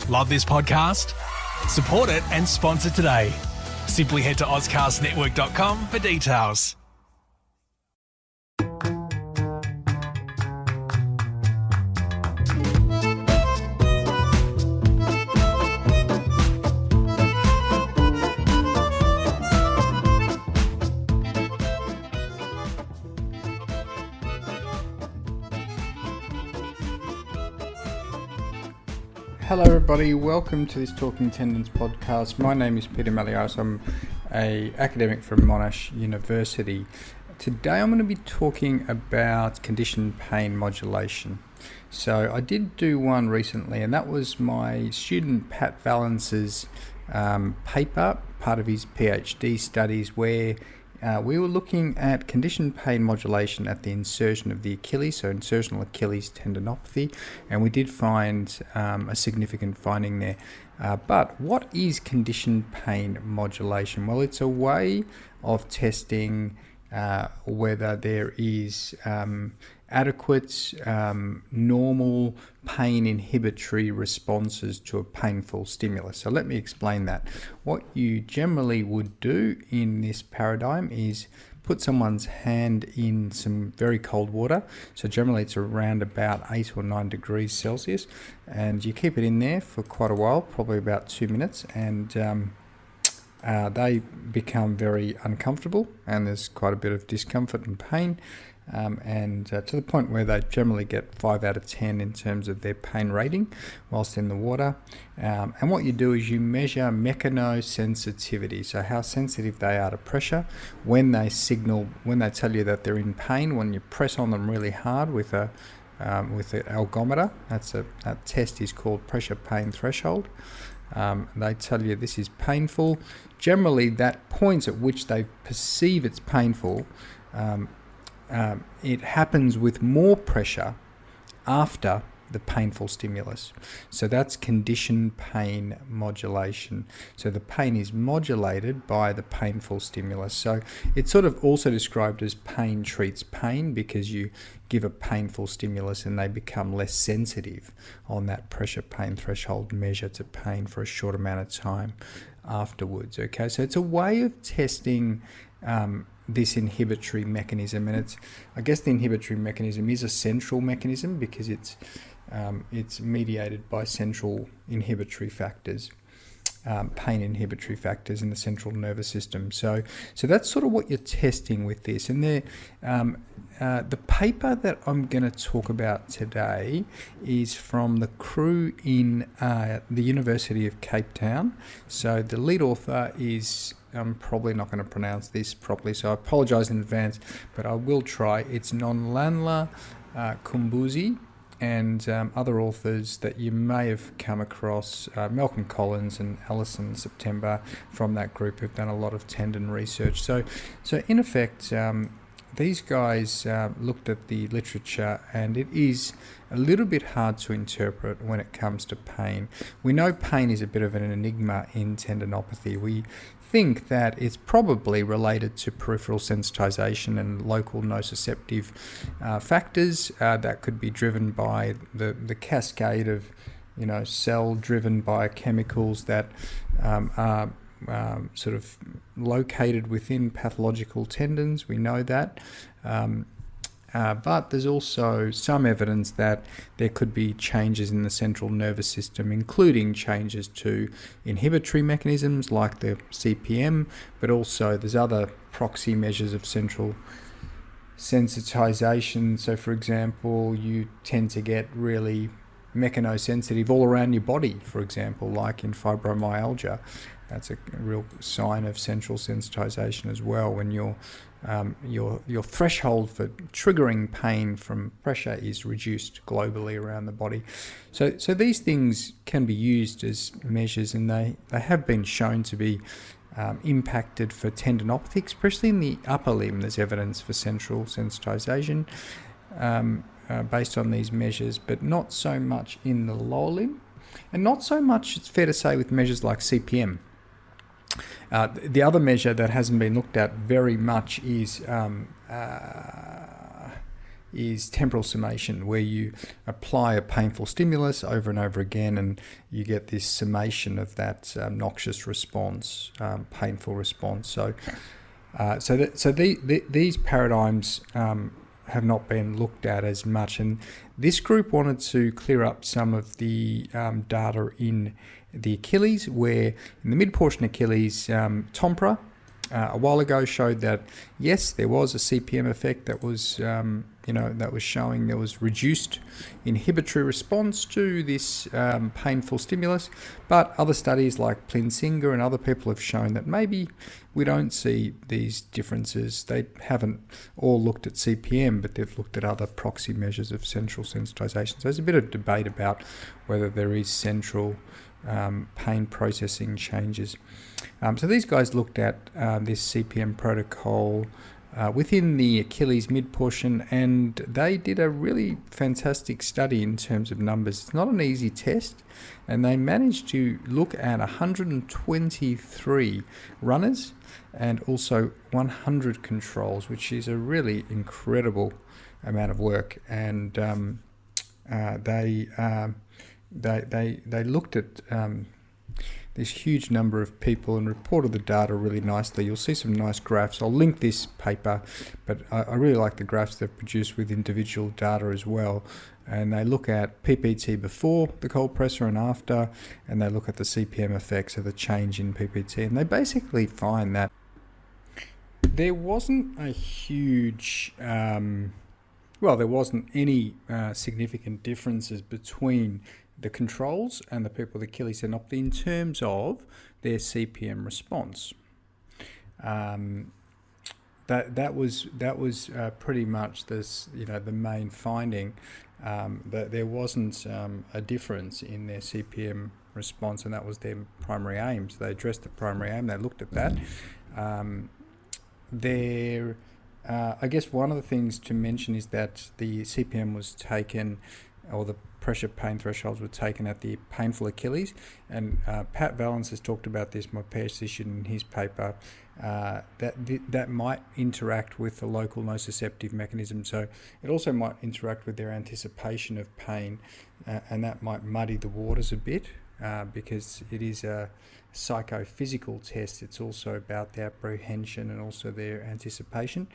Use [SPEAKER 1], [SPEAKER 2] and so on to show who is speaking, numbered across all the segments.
[SPEAKER 1] Love this podcast? Support it and sponsor today. Simply head to AuscastNetwork.com for details.
[SPEAKER 2] Hello everybody, welcome to this Talking Tendons podcast. My name is Peter Malliaras. I'm an academic from Monash University. Today I'm going to be talking about conditioned pain modulation. So I did do one recently, and that was my student Pat Valence's paper, part of his PhD studies, where we were looking at conditioned pain modulation at the insertion of the Achilles, so insertional Achilles tendinopathy, and we did find a significant finding there. But what is conditioned pain modulation? Well, it's a way of testing whether there is adequate normal pain inhibitory responses to a painful stimulus. So let me explain that. What you generally would do in this paradigm is put someone's hand in some very cold water. So generally it's around about 8 or 9 degrees Celsius, and you keep it in there for quite a while, probably about 2 minutes, and they become very uncomfortable, and there's quite a bit of discomfort and pain, and to the point where they generally get 5 out of 10 in terms of their pain rating whilst in the water. And what you do is you measure mechanosensitivity, so how sensitive they are to pressure when they tell you that they're in pain. When you press on them really hard with an algometer, that test is called pressure pain threshold. They tell you this is painful. Generally, that point at which they perceive it's painful, it happens with more pressure after the painful stimulus. So that's conditioned pain modulation. So the pain is modulated by the painful stimulus. So it's sort of also described as pain treats pain, because you give a painful stimulus and they become less sensitive on that pressure pain threshold measure to pain for a short amount of time afterwards. Okay, so it's a way of testing this inhibitory mechanism, and I guess the inhibitory mechanism is a central mechanism because it's mediated by central inhibitory factors, pain inhibitory factors in the central nervous system. So that's sort of what you're testing with this. And the paper that I'm going to talk about today is from the crew in the University of Cape Town. So the lead author is, I'm probably not going to pronounce this properly, so I apologise in advance, but I will try. It's Nonhlanhla Kumbuzi, and other authors that you may have come across, Malcolm Collins and Alison September from that group, have done a lot of tendon research. So in effect, these guys looked at the literature, and it is a little bit hard to interpret when it comes to pain. We know pain is a bit of an enigma in tendinopathy. We think that it's probably related to peripheral sensitization and local nociceptive factors that could be driven by the cascade of cell-driven biochemicals that are sort of located within pathological tendons. We know that. But there's also some evidence that there could be changes in the central nervous system, including changes to inhibitory mechanisms like the CPM, but also there's other proxy measures of central sensitization. So, for example, you tend to get really mechanosensitive all around your body, for example, like in fibromyalgia. That's a real sign of central sensitization as well, when your threshold for triggering pain from pressure is reduced globally around the body. So these things can be used as measures, and they have been shown to be impacted for tendinopathy, especially in the upper limb. There's evidence for central sensitization based on these measures, but not so much in the lower limb, and not so much, it's fair to say, with measures like CPM. The other measure that hasn't been looked at very much is is temporal summation, where you apply a painful stimulus over and over again, and you get this summation of that noxious response, painful response. These paradigms have not been looked at as much, and this group wanted to clear up some of the data in the Achilles, where in the mid portion Achilles, Tompra a while ago showed that yes, there was a CPM effect that was that was showing there was reduced inhibitory response to this painful stimulus, but other studies like Plinsinger and other people have shown that maybe we don't see these differences. They haven't all looked at CPM, but they've looked at other proxy measures of central sensitization. So there's a bit of debate about whether there is central pain processing changes. So these guys looked at this CPM protocol within the Achilles mid portion, and they did a really fantastic study in terms of numbers. It's not an easy test, and they managed to look at 123 runners and also 100 controls, which is a really incredible amount of work. And they looked at this huge number of people and reported the data really nicely. You'll see some nice graphs. I'll link this paper, but I really like the graphs they've produced with individual data as well. And they look at PPT before the cold pressor and after, and they look at the CPM effects of the change in PPT. And they basically find that there wasn't a huge, there wasn't any significant differences between the controls and the people with Achilles tendinopathy in terms of their CPM response. That was pretty much this, the main finding, that there wasn't a difference in their CPM response, and that was their primary aim. So they addressed the primary aim. They looked at that. I guess one of the things to mention is that the CPM was taken, or the pressure pain thresholds were taken at the painful Achilles, and Pat Valens has talked about this, my PhD student, in his paper, that might interact with the local nociceptive mechanism. So it also might interact with their anticipation of pain, and that might muddy the waters a bit, because it is a psychophysical test. It's also about the apprehension and also their anticipation.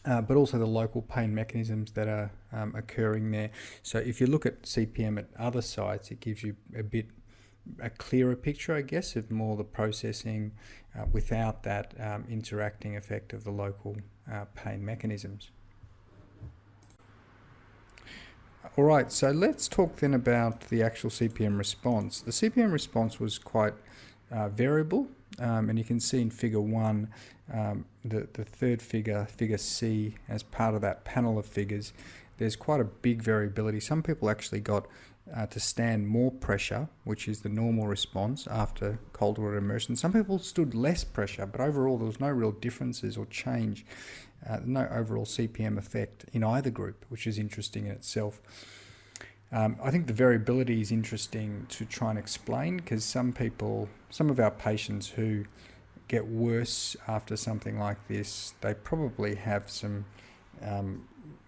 [SPEAKER 2] But also the local pain mechanisms that are occurring there. So if you look at CPM at other sites, it gives you a clearer picture, I guess, of more the processing without that interacting effect of the local pain mechanisms. All right, so let's talk then about the actual CPM response. The CPM response was quite variable, and you can see in figure 1, the third figure, figure C, as part of that panel of figures, there's quite a big variability. Some people actually got to stand more pressure, which is the normal response after cold water immersion. Some people stood less pressure, but overall there was no real differences or change, no overall CPM effect in either group, which is interesting in itself. I think the variability is interesting to try and explain, because some of our patients who get worse after something like this, they probably have some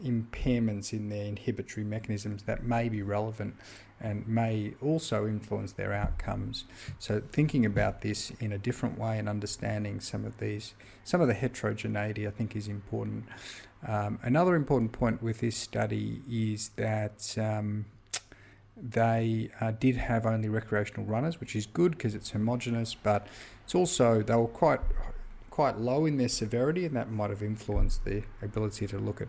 [SPEAKER 2] impairments in their inhibitory mechanisms that may be relevant and may also influence their outcomes. So thinking about this in a different way and understanding some of the heterogeneity, I think, is important. Another important point with this study is that they did have only recreational runners, which is good because it's homogeneous, but it's also, they were quite low in their severity, and that might have influenced the ability to look at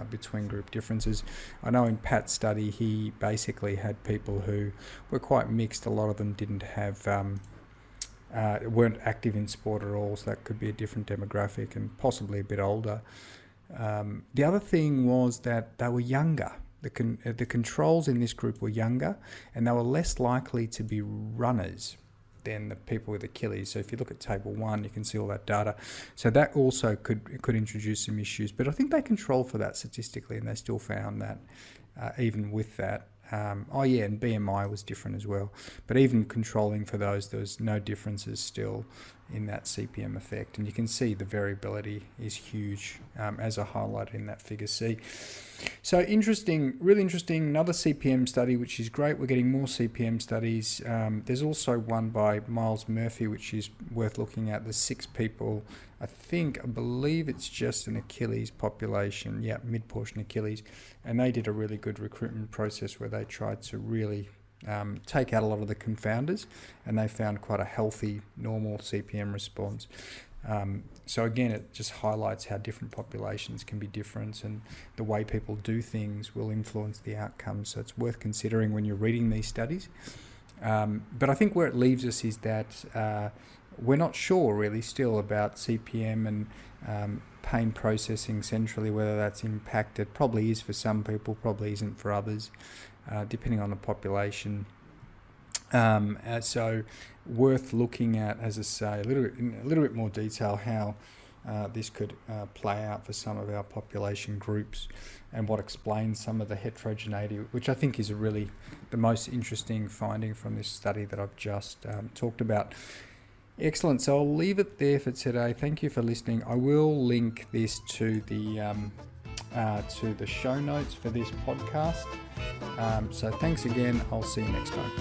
[SPEAKER 2] between group differences. I know in Pat's study he basically had people who were quite mixed. A lot of them didn't have weren't active in sport at all, so that could be a different demographic and possibly a bit older. The other thing was that they were younger. The controls in this group were younger, and they were less likely to be runners than the people with Achilles. So if you look at table 1, you can see all that data. So that also could introduce some issues, but I think they controlled for that statistically, and they still found that even with that. And BMI was different as well. But even controlling for those, there was no differences still in that CPM effect. And you can see the variability is huge, as I highlighted in that figure C. So interesting, really interesting. Another CPM study, which is great. We're getting more CPM studies. There's also one by Miles Murphy, which is worth looking at. There's 6 people. I believe it's just an Achilles population. Yeah, mid-portion Achilles. And they did a really good recruitment process where they tried to really take out a lot of the confounders, and they found quite a healthy, normal CPM response. So again, it just highlights how different populations can be different, and the way people do things will influence the outcomes. So it's worth considering when you're reading these studies. But I think where it leaves us is that we're not sure really still about CPM and pain processing centrally, whether that's impacted. Probably is for some people, probably isn't for others, depending on the population. So worth looking at, as I say, in a little bit more detail how this could play out for some of our population groups, and what explains some of the heterogeneity, which I think is really the most interesting finding from this study that I've just talked about. Excellent. So I'll leave it there for today. Thank you for listening. I will link this to the show notes for this podcast. So thanks again. I'll see you next time.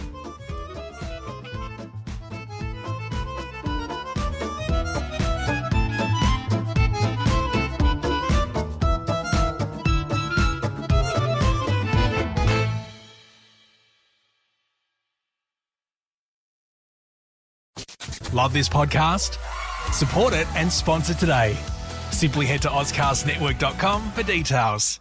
[SPEAKER 1] Love this podcast? Support it and sponsor today. Simply head to AuscastNetwork.com for details.